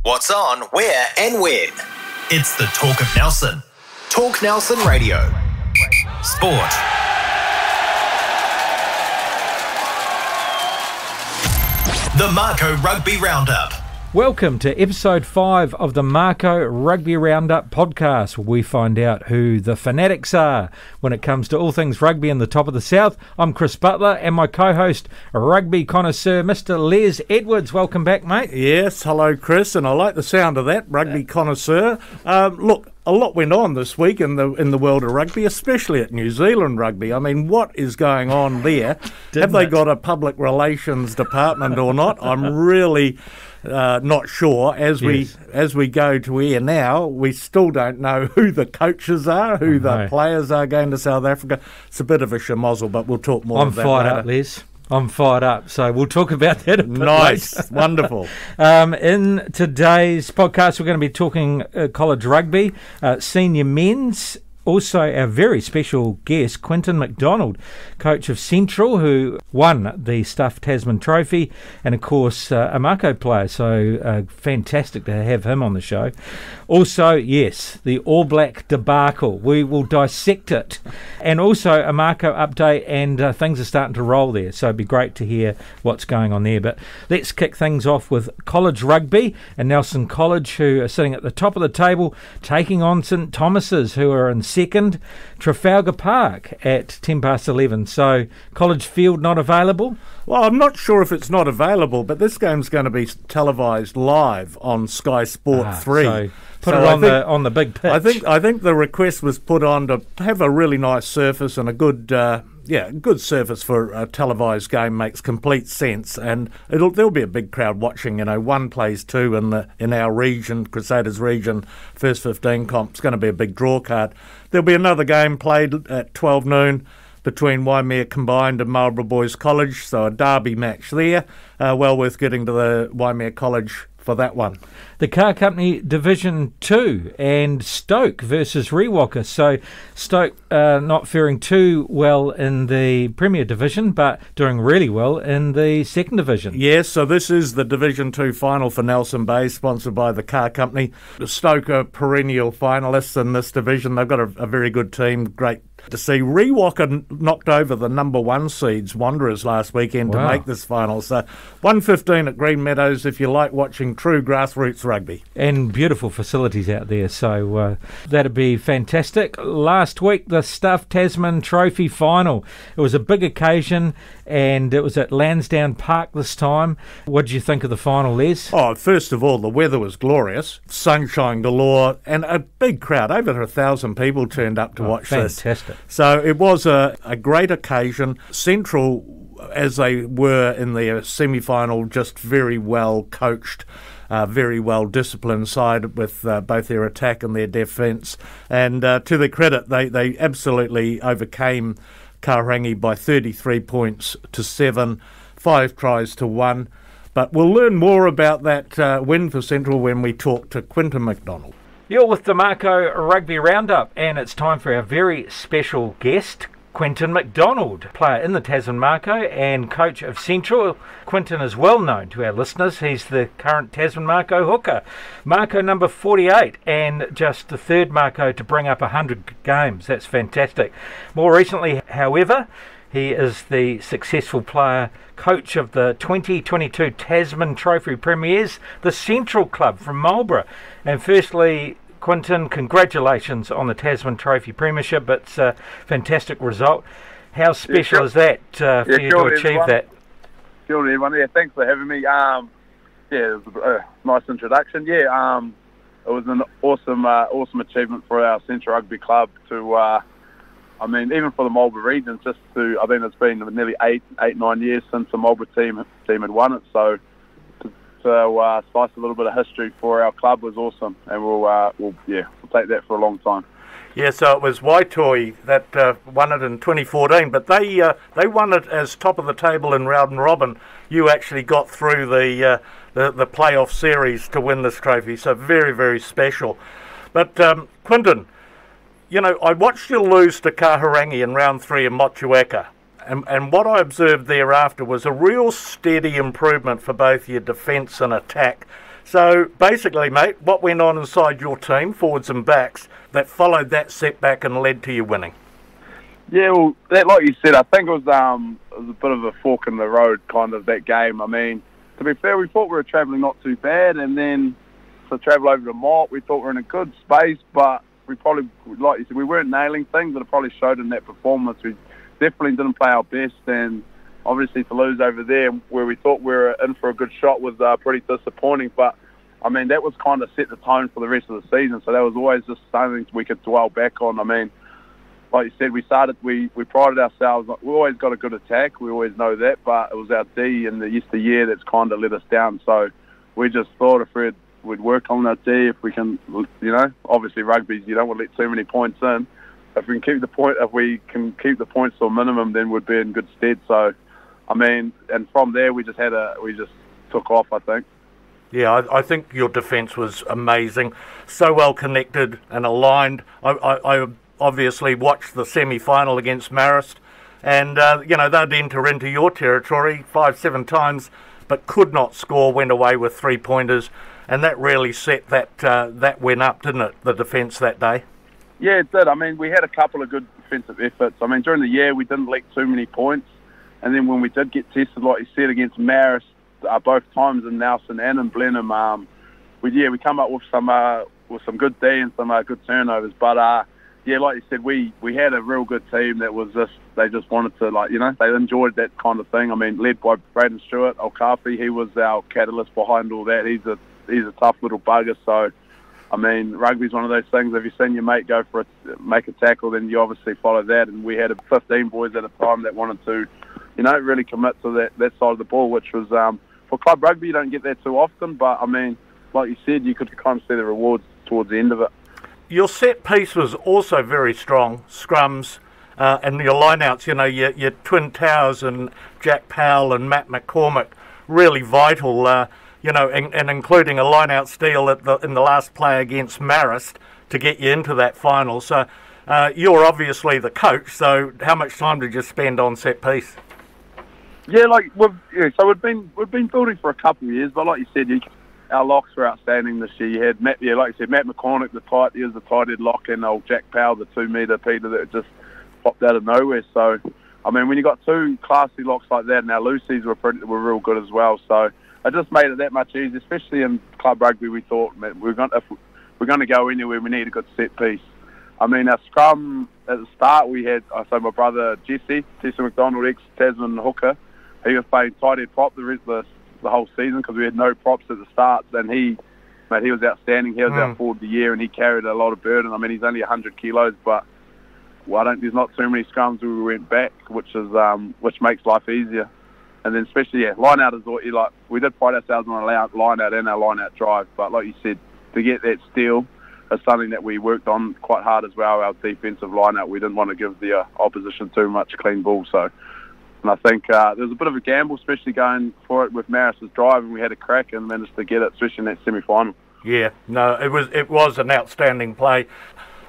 What's on, where and when. It's the Talk of Nelson. Talk Nelson Radio. Sport. The Mako Rugby Roundup. Welcome to episode 5 of the Mako Rugby Roundup podcast, where we find out who the fanatics are when it comes to all things rugby in the top of the south. I'm Chris Butler and my co-host, rugby connoisseur, Mr. Les Edwards. Welcome back, mate. Yes, hello, Chris, and I like the sound of that, rugby connoisseur. Look, a lot went on this week in the world of rugby, especially at New Zealand rugby. I mean, what is going on there? Have they got a public relations department or not? I'm really not sure. As we go to air now, we still don't know who the coaches are, who the players are going to South Africa. It's a bit of a schmozzle, but we'll talk more about that later. I'm fired up, Les. I'm fired up, so we'll talk about that a bit Nice, later. Wonderful. In today's podcast, we're going to be talking college rugby, senior men's. Also, our very special guest, Quentin MacDonald, coach of Central, who won the Stuffed Tasman Trophy, and of course a Mako player, so fantastic to have him on the show. Also, yes, the All Black debacle. We will dissect it. And also a Mako update, and things are starting to roll there, so it'd be great to hear what's going on there. But let's kick things off with College Rugby and Nelson College, who are sitting at the top of the table, taking on St Thomas's, who are in second, Trafalgar Park at 10 past 11. So College Field not available? Well, I'm not sure if it's not available, but this game's going to be televised live on Sky Sport 3. So put it on the big pitch. I think the request was put on to have a really nice surface and a good good surface for a televised game. Makes complete sense, and there'll be a big crowd watching. You know, 1 plays 2 in our region, Crusaders region, first 15 comp. It's going to be a big draw card. There'll be another game played at 12 noon between Waimea Combined and Marlborough Boys College, so a derby match there. Well worth getting to the Waimea College for that one. The Car Company Division 2 and Stoke versus Rewalker. So Stoke not faring too well in the Premier Division, but doing really well in the Second Division. Yes, so this is the Division 2 final for Nelson Bay, sponsored by the Car Company. The Stoke are perennial finalists in this division. They've got a very good team, great to see. Rewalker knocked over the number 1 seeds, Wanderers, last weekend to make this final. So 1:15 at Green Meadows if you like watching true grassroots rugby. And beautiful facilities out there, so that'd be fantastic. Last week, the Stuffed Tasman Trophy final. It was a big occasion, and it was at Lansdowne Park this time. What did you think of the final, Les? Oh, first of all, the weather was glorious. Sunshine galore, and a big crowd. Over 1,000 people turned up to watch this. Fantastic. So it was a great occasion. Central, as they were in their semi-final, just very well coached, very well disciplined side with both their attack and their defence. And to their credit, they absolutely overcame Karangi by 33 points to 7, 5 tries to 1. But we'll learn more about that win for Central when we talk to Quentin MacDonald. You're with the Mako Rugby Roundup, and it's time for our very special guest, Quentin MacDonald, player in the Tasman Mako and coach of Central. Quentin is well known to our listeners. He's the current Tasman Mako hooker, Mako number 48, and just the third Mako to bring up 100 games. That's fantastic. More recently, however, he is the successful player coach of the 2022 Tasman Trophy Premiers, the Central Club from Marlborough. And firstly, Quentin, congratulations on the Tasman Trophy Premiership. It's a fantastic result. How special is that for you to achieve that? Sure, everyone. Yeah, thanks for having me. It was a nice introduction. It was an awesome achievement for our Central Rugby Club to, even for the Marlborough region, it's been nearly 8-9 years since the Marlborough team had won it. So to slice a little bit of history for our club was awesome, and we'll take that for a long time. Yeah, so it was Waitoi that won it in 2014, but they won it as top of the table in round and robin. You actually got through the playoff series to win this trophy, so very, very special. But Quentin, I watched you lose to Karangi in round 3 in Motueka. And what I observed thereafter was a real steady improvement for both your defence and attack So basically, mate, what went on inside your team, forwards and backs, that followed that setback and led to you winning? Yeah, well, that, like you said, I think it was a bit of a fork in the road, kind of, that game. I mean, to be fair, we thought we were travelling not too bad, and then to travel over to Malt, we thought we were in a good space, but we probably, like you said, we weren't nailing things, but it probably showed in that performance. We definitely didn't play our best, and obviously to lose over there where we thought we were in for a good shot was pretty disappointing. But I mean, that was kind of set the tone for the rest of the season, so that was always just something we could dwell back on. I mean, like you said, we prided ourselves. We always got a good attack. We always know that, but it was our D in the yesteryear that's kind of let us down. So we just thought if we'd work on that D, if we can, obviously rugby, you don't want to let too many points in. If we can keep the points to a minimum, then we'd be in good stead. So, I mean, and from there we just took off, I think. Yeah, I think your defence was amazing, so well connected and aligned. I obviously watched the semi-final against Marist, and they'd enter into your territory 5-7 times, but could not score. Went away with 3-pointers, and that really set that win up, didn't it? The defence that day. Yeah, it did. I mean, we had a couple of good defensive efforts. I mean, during the year we didn't leak too many points, and then when we did get tested, like you said, against Marist, both times in Nelson and in Blenheim, we come up with some good D and some good turnovers. But yeah, like you said, we had a real good team that was they just wanted to, they enjoyed that kind of thing. I mean, led by Braden Stewart, Okafi, he was our catalyst behind all that. He's a tough little bugger. So, I mean, rugby's one of those things. If you've seen your mate go make a tackle, then you obviously follow that. And we had 15 boys at a time that wanted to, really commit to that side of the ball, which was for club rugby, you don't get that too often, but I mean, like you said, you could kind of see the rewards towards the end of it. Your set piece was also very strong, scrums, and your lineouts, your Twin Towers and Jack Powell and Matt McCormick, really vital, and including a lineout steal in the last play against Marist to get you into that final. So you're obviously the coach, so how much time did you spend on set piece? Yeah, so we've been building for a couple of years, but like you said, our locks were outstanding this year. You had Matt McCormick, he was the tight head lock, and old Jack Powell, the 2-metre Peter that just popped out of nowhere. So, I mean, when you got two classy locks like that, and our Lucy's were real good as well. So it just made it that much easier, especially in club rugby. We thought, if we're going to go anywhere, we need a good set piece. I mean, our scrum at the start, we had my brother Jesse MacDonald, ex-Tasman hooker. He was playing tight head prop the whole season because we had no props at the start. And he was outstanding. He was our forward of the year, and he carried a lot of burden. I mean, he's only 100 kilos, but there's not too many scrums where we went back, which makes life easier. And then especially, line out is we did pride ourselves on our line out and our line out drive. But like you said, to get that steal is something that we worked on quite hard as well. Our defensive line out, we didn't want to give the opposition too much clean ball. So. And I think there was a bit of a gamble, especially going for it with Maris's drive, and we had a crack and managed to get it, especially in that semi-final. Yeah, no, it was an outstanding play.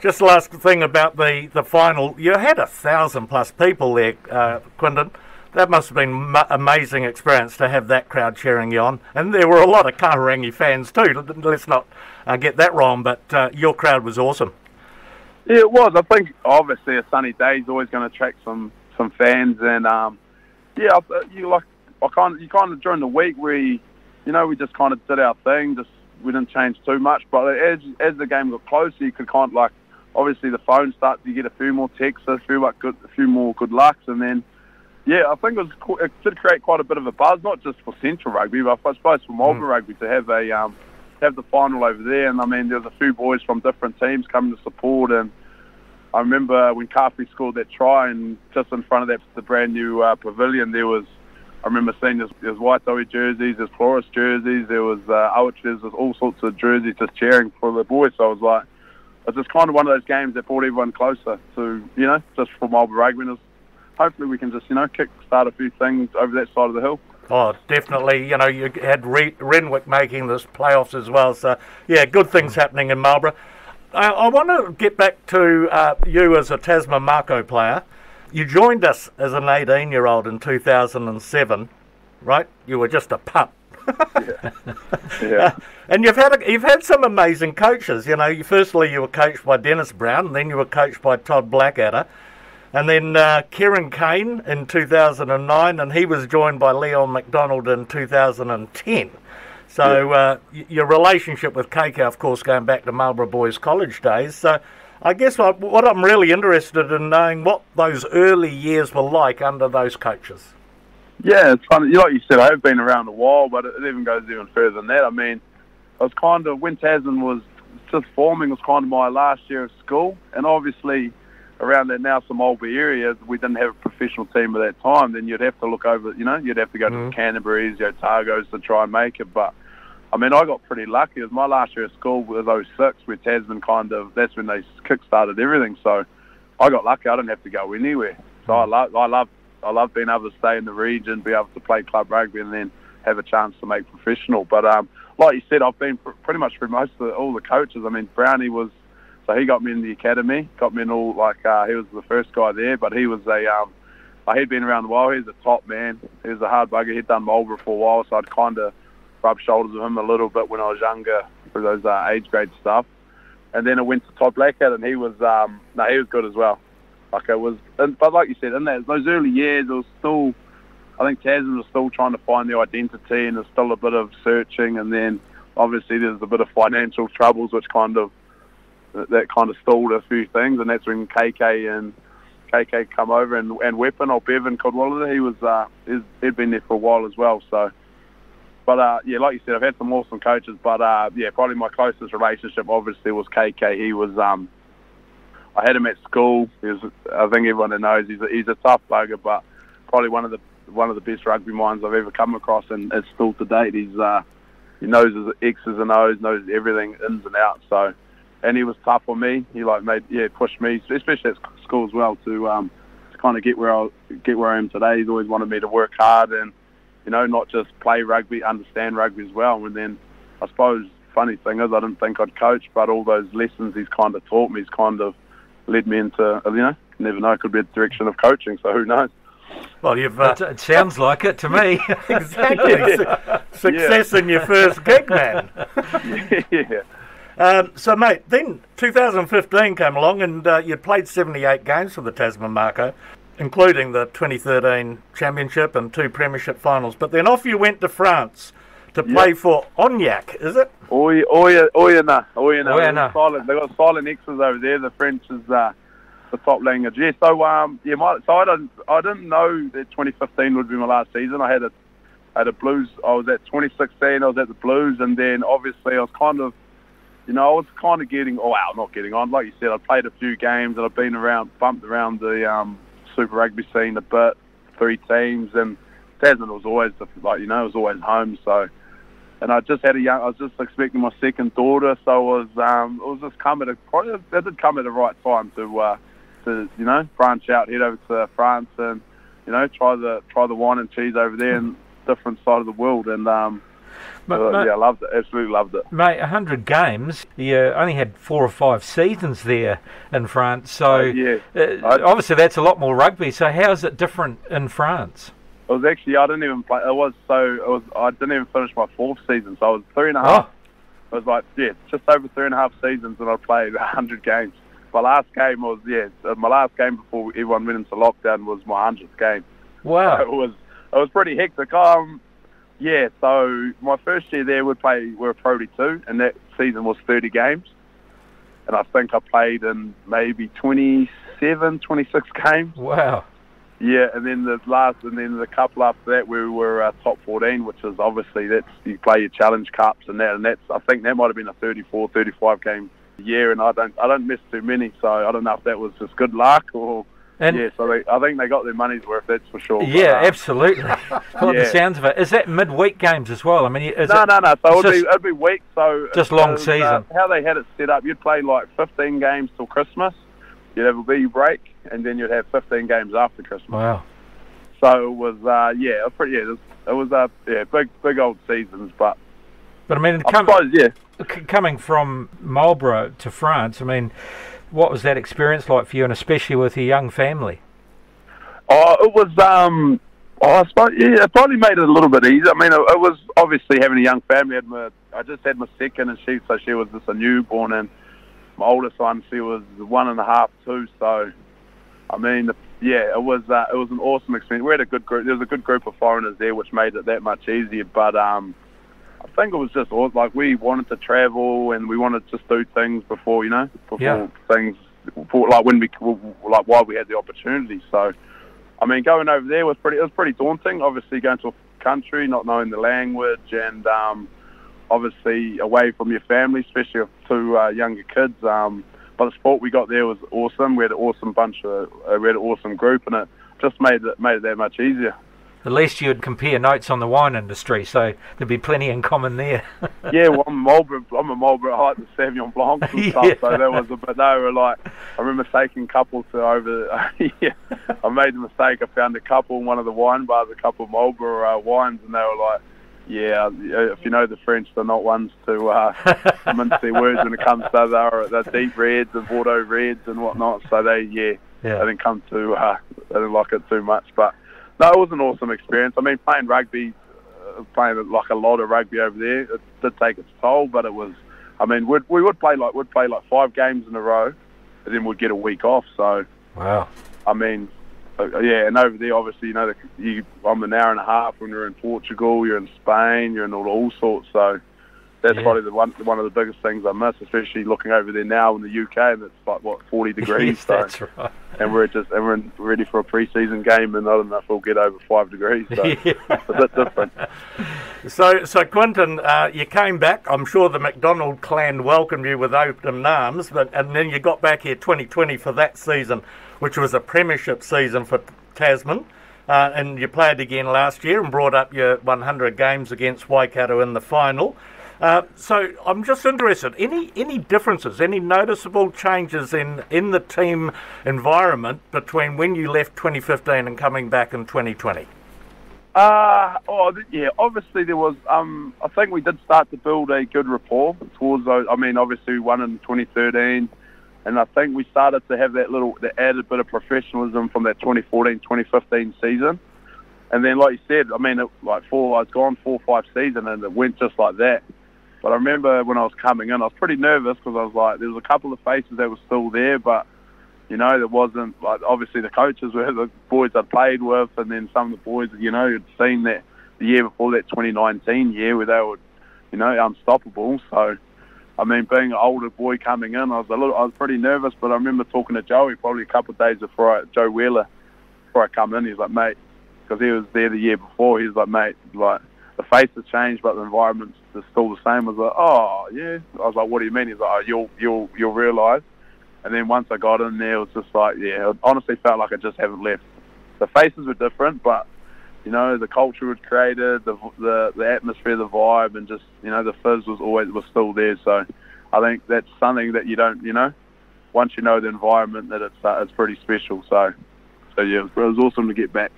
Just the last thing about the final, you had 1,000+ people there, Quentin. That must have been an amazing experience to have that crowd cheering you on. And there were a lot of Kahurangi fans too, let's not get that wrong, but your crowd was awesome. Yeah, it was. I think obviously a sunny day is always going to attract some fans, and you kind of during the week we just kind of did our thing. We didn't change too much, but as the game got closer, you could kind of obviously the phone starts. You get a few more texts, a few more good lucks, and then I think it did create quite a bit of a buzz, not just for Central Rugby, but I suppose for Melbourne Rugby to have have the final over there. And I mean, there was a few boys from different teams coming to support, and I remember when Carfi scored that try, and just in front of the brand new pavilion, I remember seeing there's Waitohi jerseys, there's Flores jerseys, there was there's all sorts of jerseys just cheering for the boys. So I was like, it's just kind of one of those games that brought everyone closer to, just for Melbourne Rugby. And hopefully we can just, kick-start a few things over that side of the hill. Oh, definitely. You had Renwick making this playoffs as well. So, yeah, good things happening in Marlborough. I want to get back to you as a Tasman Mako player. You joined us as an 18-year-old in 2007, right? You were just a pup. Yeah. And you've had some amazing coaches. You know, firstly you were coached by Dennis Brown, and then you were coached by Todd Blackadder, and then Kieran Kane in 2009, and he was joined by Leon MacDonald in 2010. So your relationship with KK, of course, going back to Marlborough Boys College days. So I guess what I'm really interested in knowing what those early years were like under those coaches. Yeah, it's funny. Like you said, I have been around a while, but it even goes even further than that. I mean, I was kind of, when Tasman was just forming, it was kind of my last year of school. And obviously, around that now, some Albury area, we didn't have a professional team at that time. Then you'd have to look over, you'd have to go to the Canterbury's, Otago's to try and make it. But, I mean, I got pretty lucky. It was my last year of school was 06, where Tasman that's when they kick-started everything. So I got lucky. I didn't have to go anywhere. So I love being able to stay in the region, be able to play club rugby, and then have a chance to make professional. But like you said, I've been pretty much through most of all the coaches. I mean, Brownie he got me in the academy, got me in all, he was the first guy there, but he was he'd been around the while. He was a top man. He was a hard bugger. He'd done Marlborough for a while, so I'd kind of rub shoulders with him a little bit when I was younger for those age grade stuff. And then I went to Todd Blackadder, and he was good as well. But like you said, in those early years, it was still, I think Tasman was still trying to find the identity, and there's still a bit of searching, and then obviously there's a bit of financial troubles, which kind of stalled a few things, and that's when KK come over, and Weapon, or Bevan Codwalla, he'd been there for a while as well. So, but like you said, I've had some awesome coaches, but probably my closest relationship obviously was KK. He was I had him at school. I think everyone that knows he's a tough bugger, but probably one of the best rugby minds I've ever come across, and it's still to date. He knows his X's and O's, knows everything ins and outs. So, and he was tough on me. He pushed me, especially at school as well, to kind of get where I am today. He's always wanted me to work hard and not just play rugby, understand rugby as well. And then I suppose funny thing is I didn't think I'd coach, but all those lessons he's kind of taught me, he's kind of led me into, never know, it could be a direction of coaching, so who knows. Well, it sounds like it to me. Exactly. Success in your first gig, man. Yeah. So, mate, then 2015 came along, and you played 78 games for the Tasman Mako, including the 2013 Championship and 2 Premiership finals. But then off you went to France to play for Ognac, is it? Oyonnax. Oyonnax. They got silent X's over there. The French is the top language. Yeah. So I didn't know that 2015 would be my last season. I had a Blues. I was at 2016. I was at the Blues, and then obviously I was kind of, getting. Oh wow, not getting on. Like you said, I played a few games, and I've been bumped around the Super Rugby scene a bit. 3 teams, and Tasman was always it was always home. So. And I just had I was just expecting my second daughter, so it was just that did come at the right time to branch out, head over to France, and try the wine and cheese over there in different side of the world. And I loved it, absolutely loved it. Mate, 100 games. You only had 4 or 5 seasons there in France, so obviously that's a lot more rugby. So how is it different in France? It was actually, I didn't even play. I didn't even finish my 4th season, so I was 3.5. It was just over 3.5 seasons, and I played 100 games. My last game before everyone went into lockdown was my 100th game. Wow. So it was pretty hectic. So my first year there, we were a Pro D2, and that season was 30 games. And I think I played in maybe 27, 26 games. Wow. Yeah, and then the couple after that we were top 14, which is obviously you play your challenge cups and that's I think that might have been a 34, 35 game year, and I don't miss too many, so I don't know if that was just good luck or I think they got their money's worth, that's for sure. Yeah, absolutely. The sounds of it. Is that midweek games as well? I mean, no. So it'd be week. So just long season. How they had it set up, you'd play like 15 games till Christmas. You'd have a big break, and then you'd have 15 games after Christmas. Wow. So it was, big old seasons, but I mean, coming from Marlborough to France, I mean, what was that experience like for you, and especially with your young family? Oh, it was, Oh, I suppose, yeah, it probably made it a little bit easier. I mean, it was obviously having a young family. I just had my second, and she was just a newborn, and my oldest one, she was 1.5, 2. So, I mean, it was an awesome experience. We had a good group. There was a good group of foreigners there, which made it that much easier. But I think it was just like we wanted to travel and we wanted to just do things before things, while we had the opportunity. So, I mean, going over there was pretty daunting. Obviously, going to a country, not knowing the language, and obviously away from your family, especially with two younger kids. But the sport we got there was awesome. We had an awesome we had an awesome group, and it just made it that much easier. At least you'd compare notes on the wine industry, so there'd be plenty in common there. Yeah, well, I'm a Marlborough. I like the Sauvignon Blancs and stuff, so that was a bit. They were like, I remember taking couples to over. I made the mistake. I found a couple in one of the wine bars, a couple of Marlborough wines, and they were like, yeah, if you know the French, they're not ones to mince their words when it comes to they're deep reds and Bordeaux reds and whatnot. So they didn't come to they didn't like it too much, but. No, it was an awesome experience. I mean, playing rugby, playing like a lot of rugby over there, it did take its toll. But it was, I mean, we would play like 5 games in a row, and then we'd get a week off. So, wow. I mean, and over there, obviously, I'm an hour and a half. When you're in Portugal, you're in Spain, you're in all sorts. So that's probably one of the biggest things I miss, especially looking over there now in the UK, and it's like 40 degrees. Yes, that's right. And we're ready for a pre-season game, and I don't know if we'll get over 5 degrees. So it's a bit different. So Quentin, you came back. I'm sure the MacDonald clan welcomed you with open arms, and then you got back here 2020 for that season, which was a premiership season for Tasman. And you played again last year and brought up your 100 games against Waikato in the final. So I'm just interested, any differences, any noticeable changes in the team environment between when you left 2015 and coming back in 2020? Obviously there was, I think we did start to build a good rapport towards those. I mean, obviously we won in 2013, and I think we started to have that added bit of professionalism from that 2014-2015 season. And then, like you said, I mean, I was gone 4 or 5 seasons, and it went just like that. But I remember when I was coming in, I was pretty nervous because I was like, there was a couple of faces that were still there, but, there wasn't, like, obviously the coaches were the boys I'd played with, and then some of the boys, had seen that the year before, that 2019 year, where they were, unstoppable. So, I mean, being an older boy coming in, I was pretty nervous, but I remember talking to Joey probably a couple of days before Joe Wheeler, before I come in. He's like, mate, because he was there the year before, he was like, mate, like, the face has changed, but the environment's still the same. I was like, oh, yeah. I was like, what do you mean? He's like, oh, you'll realise. And then once I got in there, it was just like, it honestly felt like I just haven't left. The faces were different, but, the culture was created, the atmosphere, the vibe, and just, the fizz was still there. So I think that's something that you don't, once you know the environment, that it's pretty special. So yeah, it was awesome to get back.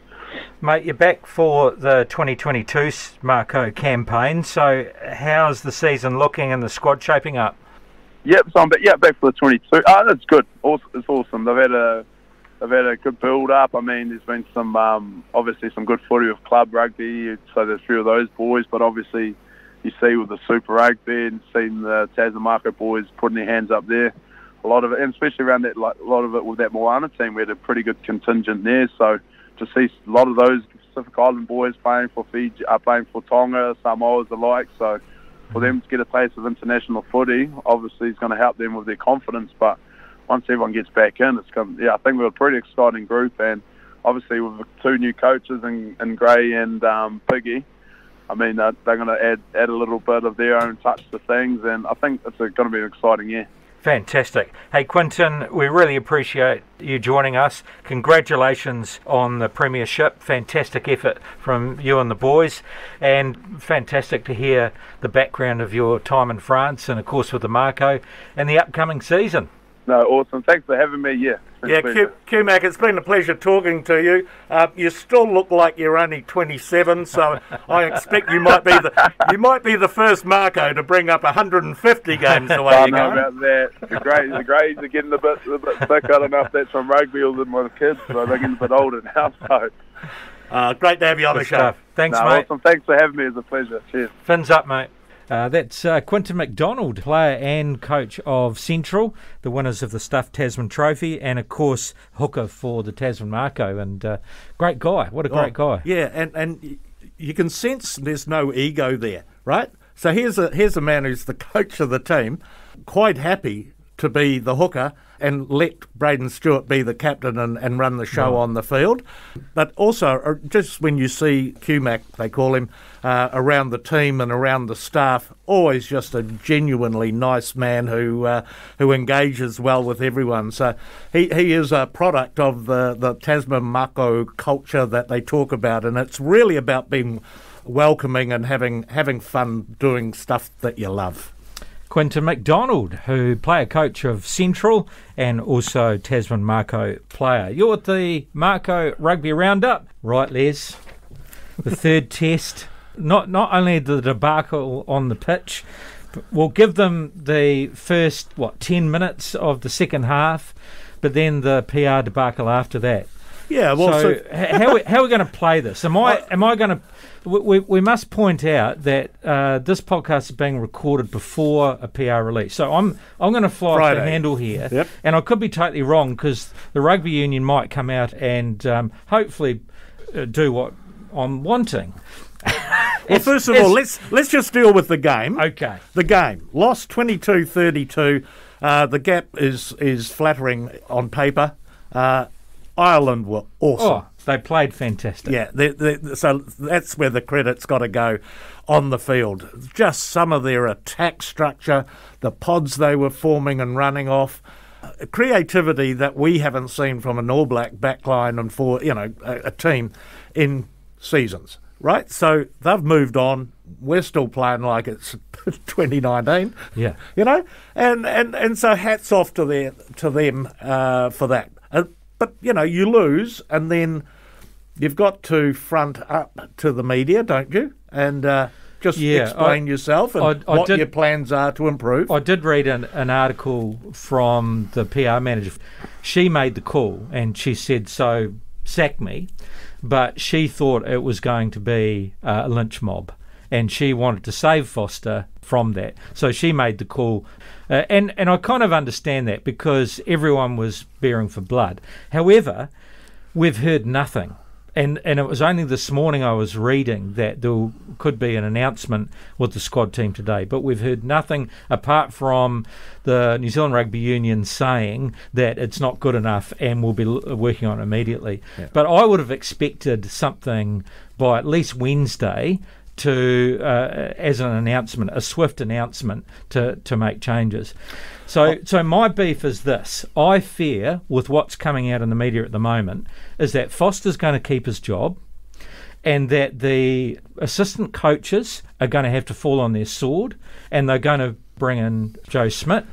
Mate, you're back for the 2022 Mako campaign, so how's the season looking and the squad shaping up? Yep, so I'm back for the 22. That's good. It's awesome. They've had a good build-up. I mean, there's been some, obviously some good footy with club rugby, so there's a few of those boys, but obviously you see with the Super Rugby and seeing the Tasman Mako boys putting their hands up there, a lot of it, and especially around that, like, a lot of it with that Moana team, we had a pretty good contingent there, so to see a lot of those Pacific Island boys playing for Fiji, playing for Tonga, Samoa's alike. So for them to get a taste of international footy, obviously is going to help them with their confidence. But once everyone gets back in, I think we're a pretty exciting group. And obviously with 2 new coaches in Gray and Piggy, I mean, they're going to add a little bit of their own touch to things. And I think it's going to be an exciting year. Fantastic. Hey, Quentin, we really appreciate you joining us. Congratulations on the premiership. Fantastic effort from you and the boys, and fantastic to hear the background of your time in France and, of course, with the Mako and the upcoming season. No, awesome. Thanks for having me. Yeah. Q-Mac, it's been a pleasure talking to you. You still look like you're only 27, so I expect you might be the first Mako to bring up 150 games the way you're going. I know about that. The grades are getting a bit thick. I don't know if that's from rugby or with my kids, so they're getting a bit older now. So Great to have you on Good the show. stuff. Thanks, No, mate. awesome. Thanks for having me. It's a pleasure. Cheers. Fins up, mate. That's Quentin MacDonald, player and coach of Central, the winners of the Stuffed Tasman Trophy, and of course hooker for the Tasman Mako. And great guy. What a great guy. Yeah, and you can sense there's no ego there, right? So here's a man who's the coach of the team, quite happy to be the hooker and let Braden Stewart be the captain and run the show on the field. But also, just when you see QMac, they call him, around the team and around the staff, always just a genuinely nice man who engages well with everyone. So he is a product of the Tasman Mako culture that they talk about, and it's really about being welcoming and having fun doing stuff that you love. Quentin MacDonald, who player coach of Central and also Tasman Mako player. You're at the Mako Rugby Roundup. Right, Les. The third test. Not only the debacle on the pitch, but we'll give them the first, 10 minutes of the second half, but then the PR debacle after that. Yeah, well, so how are we going to play this? Am I going to? We must point out that this podcast is being recorded before a PR release. So I'm going to fly off the handle here, and I could be totally wrong because the rugby union might come out and hopefully do what I'm wanting. Well, first of all, let's just deal with the game. Okay. The game lost 22-32. The gap is flattering on paper. Ireland were awesome. Oh, they played fantastic. Yeah, so that's where the credit's got to go on the field. Just some of their attack structure, the pods they were forming and running off, creativity that we haven't seen from an All Black backline and for a team in seasons. Right, so they've moved on. We're still playing like it's 2019. Yeah, and so hats off to them for that. But, you lose and then you've got to front up to the media, don't you? And just explain yourself and what your plans are to improve. I did read an article from the PR manager. She made the call and she said, so sack me. But she thought it was going to be a lynch mob and she wanted to save Foster from that. So she made the call. And I kind of understand that because everyone was bearing for blood. However, we've heard nothing. And it was only this morning I was reading that there could be an announcement with the squad team today. But we've heard nothing apart from the New Zealand Rugby Union saying that it's not good enough and we'll be working on it immediately. Yeah. But I would have expected something by at least Wednesday to as an announcement, a swift announcement to make changes. So my beef is this. I fear, with what's coming out in the media at the moment, is that Foster's going to keep his job and that the assistant coaches are going to have to fall on their sword and they're going to bring in Joe Schmidt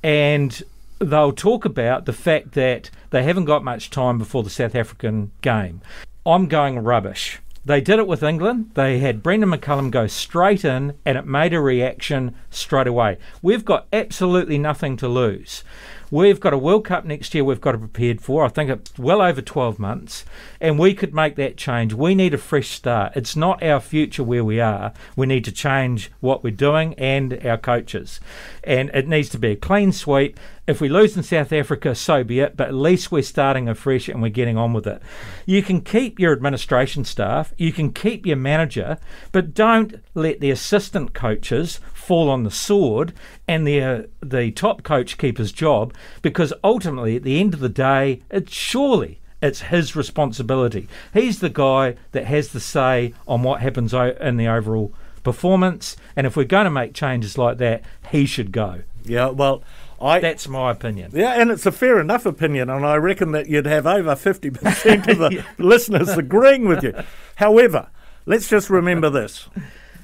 and they'll talk about the fact that they haven't got much time before the South African game. I'm going rubbish. They did it with England. They had Brendan McCullum go straight in and it made a reaction straight away. We've got absolutely nothing to lose. We've got a World Cup next year we've got to be prepared for. I think it's well over 12 months and we could make that change. We need a fresh start. It's not our future where we are. We need to change what we're doing and our coaches. And it needs to be a clean sweep. If we lose in South Africa, so be it, but at least we're starting afresh and we're getting on with it. You can keep your administration staff, you can keep your manager, but don't let the assistant coaches fall on the sword and the top coach keep his job, because ultimately, at the end of the day, it's his responsibility. He's the guy that has the say on what happens in the overall performance, and if we're going to make changes like that, he should go. Yeah, well, that's my opinion. Yeah, and it's a fair enough opinion, and I reckon that you'd have over 50% of the listeners agreeing with you. However, let's just remember this.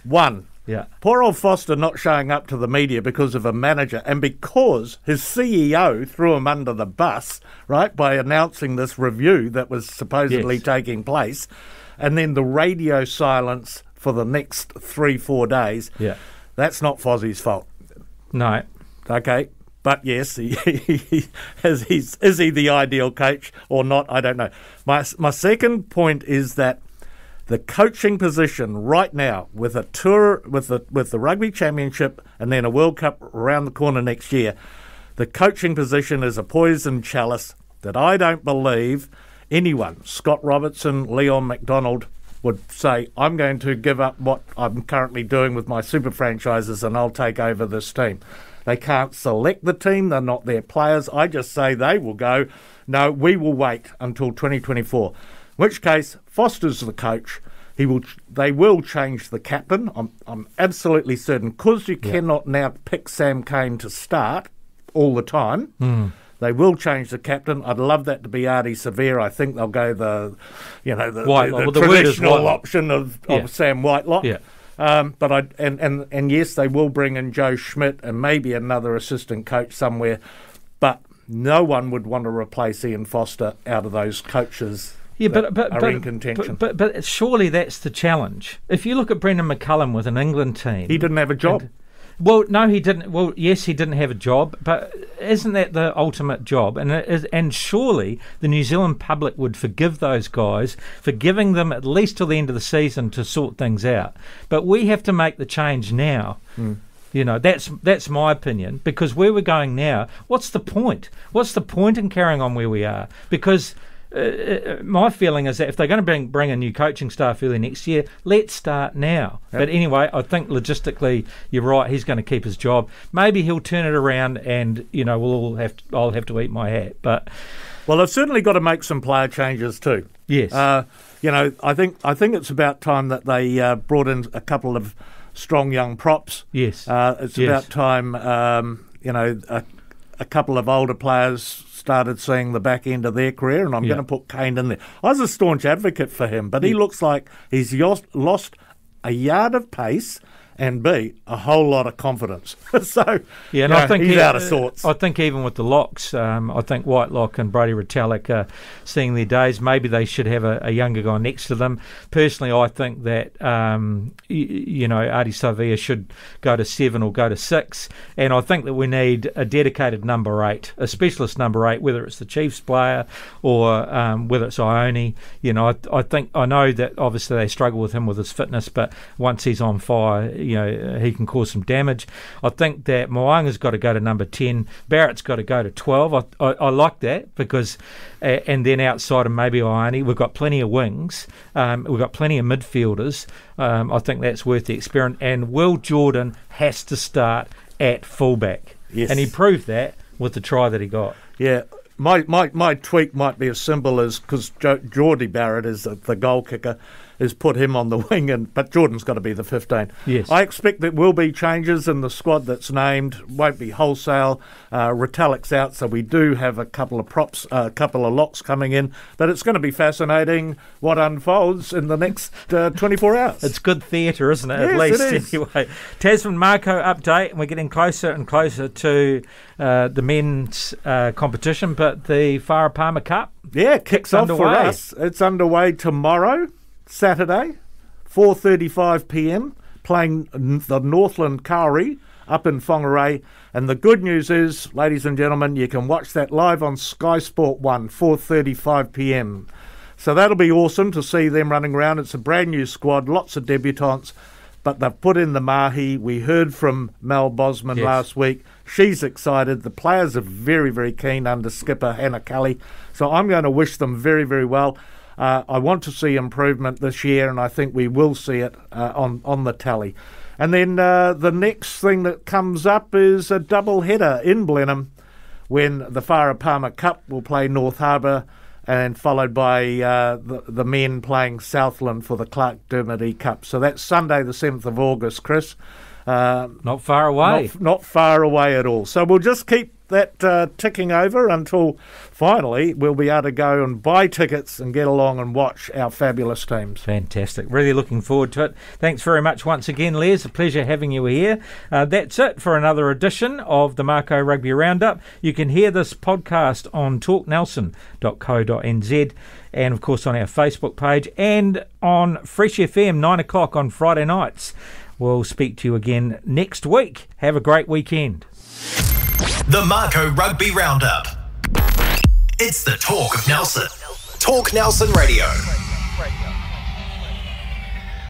One, poor old Foster not showing up to the media because of a manager and because his CEO threw him under the bus, right, by announcing this review that was supposedly taking place, and then the radio silence for the next 3-4 days. Yeah. That's not Fozzie's fault. No. Okay. But yes, is he the ideal coach or not? I don't know. My second point is that the coaching position right now, with a tour, with the Rugby Championship and then a World Cup around the corner next year, the coaching position is a poison chalice that I don't believe anyone, Scott Robertson, Leon MacDonald, would say, I'm going to give up what I'm currently doing with my super franchises and I'll take over this team. They can't select the team. They're not their players. I just say they will go, no, we will wait until 2024. In which case, Foster's the coach. They will change the captain. I'm absolutely certain, because you cannot now pick Sam Cane to start all the time. They will change the captain. I'd love that to be Artie Severe. I think they'll go the traditional option of Sam Whitelock. Yeah. But yes, they will bring in Joe Schmidt and maybe another assistant coach somewhere. But no one would want to replace Ian Foster out of those coaches. Yeah, but in contention. But surely that's the challenge. If you look at Brendan McCullum with an England team, he didn't have a job. Well, no, he didn't. Well, yes, he didn't have a job, but isn't that the ultimate job? And surely the New Zealand public would forgive those guys for giving them at least till the end of the season to sort things out. But we have to make the change now. You know, that's my opinion, because where we're going now, what's the point? What's the point in carrying on where we are? Because my feeling is that if they're going to bring a new coaching staff early next year, let's start now. Yep. But anyway, I think logistically, you're right. He's going to keep his job. Maybe he'll turn it around, and I'll have to eat my hat. But they've certainly got to make some player changes too. Yes. I think it's about time that they brought in a couple of strong young props. Yes. It's about time. A couple of older players started seeing the back end of their career, and I'm going to put Cane in there. I was a staunch advocate for him, but he looks like he's lost a yard of pace and B, a whole lot of confidence. So, I think he's out of sorts. I think even with the locks, I think Whitelock and Brody Retallick are seeing their days. Maybe they should have a younger guy next to them. Personally, I think that, Artie Savia should go to 7 or go to 6. And I think that we need a dedicated number 8, a specialist number 8, whether it's the Chiefs player or whether it's Ione. I know that obviously they struggle with him with his fitness, but once he's on fire, he can cause some damage. I think that Moanga's got to go to number 10. Barrett's got to go to 12. I like that, because and then outside of maybe Ione, we've got plenty of wings. We've got plenty of midfielders. I think that's worth the experiment. And Will Jordan has to start at fullback. Yes. And he proved that with the try that he got. Yeah. My tweak might be as simple as, because Geordie Barrett is the goal kicker, is put him on the wing, but Jordan's got to be the 15. Yes. I expect there will be changes in the squad that's named. Won't be wholesale. Retallick's out, so we do have a couple of props, a couple of locks coming in. But it's going to be fascinating what unfolds in the next 24 hours. It's good theatre, isn't it? Yes, at least, it is. Anyway. Tasman Mako update, and we're getting closer and closer to the men's competition, but the Farah Palmer Cup. Yeah, kicks off for us. It's underway tomorrow, Saturday, 4:35 p.m, playing the Northland Kauri up in Whangarei. And the good news is, ladies and gentlemen, you can watch that live on Sky Sport 1, 4:35 p.m. So that'll be awesome to see them running around. It's a brand new squad, lots of debutants, but they've put in the mahi. We heard from Mel Bosman last week. She's excited. The players are very, very keen under skipper Hannah Cully. So I'm going to wish them very, very well. I want to see improvement this year, and I think we will see it on the tally. And then the next thing that comes up is a double header in Blenheim, when the Farah Palmer Cup will play North Harbour, and followed by the men playing Southland for the Clark Dermody Cup. So that's Sunday the 7th of August, Chris. Not far away. Not far away at all. So we'll just keep that ticking over until finally we'll be able to go and buy tickets and get along and watch our fabulous teams. Fantastic. Really looking forward to it. Thanks very much once again, Les. A pleasure having you here. That's it for another edition of the Mako Rugby Roundup. You can hear this podcast on talknelson.co.nz and, of course, on our Facebook page and on Fresh FM, 9 o'clock on Friday nights. We'll speak to you again next week. Have a great weekend. The Mako Rugby Roundup. It's the talk of Nelson. Talk Nelson Radio.